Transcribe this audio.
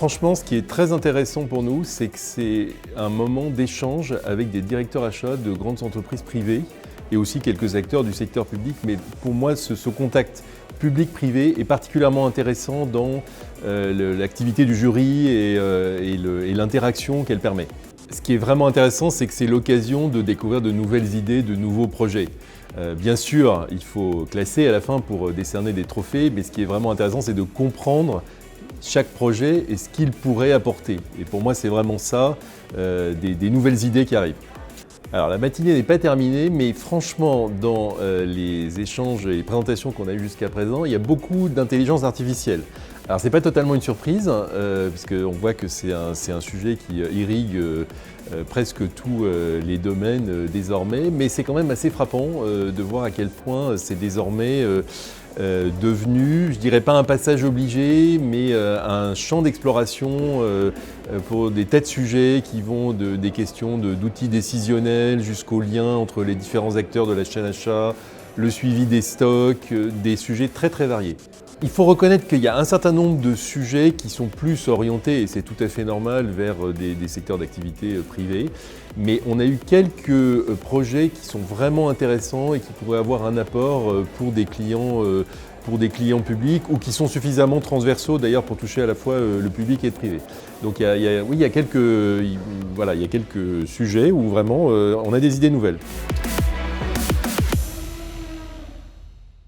franchement, ce qui est très intéressant pour nous, c'est que c'est un moment d'échange avec des directeurs achats de grandes entreprises privées et aussi quelques acteurs du secteur public. Mais pour moi, ce contact public-privé est particulièrement intéressant dans l'activité du jury et l'interaction qu'elle permet. Ce qui est vraiment intéressant, c'est que c'est l'occasion de découvrir de nouvelles idées, de nouveaux projets. Bien sûr, il faut classer à la fin pour décerner des trophées, mais ce qui est vraiment intéressant, c'est de comprendre chaque projet et ce qu'il pourrait apporter. Et pour moi, c'est vraiment ça, des nouvelles idées qui arrivent. Alors la matinée n'est pas terminée, mais franchement, dans les échanges et les présentations qu'on a eues jusqu'à présent, il y a beaucoup d'intelligence artificielle. Alors c'est pas totalement une surprise, puisqu'on voit que c'est un sujet qui irrigue presque tous les domaines désormais, mais c'est quand même assez frappant de voir à quel point c'est désormais devenu, je dirais pas un passage obligé, mais un champ d'exploration pour des tas de sujets qui vont des questions d'outils décisionnels jusqu'au lien entre les différents acteurs de la chaîne achat, le suivi des stocks, des sujets très très variés. Il faut reconnaître qu'il y a un certain nombre de sujets qui sont plus orientés, et c'est tout à fait normal, vers des secteurs d'activité privés. Mais on a eu quelques projets qui sont vraiment intéressants et qui pourraient avoir un apport pour des clients publics ou qui sont suffisamment transversaux d'ailleurs pour toucher à la fois le public et le privé. Donc il y a quelques sujets où vraiment on a des idées nouvelles.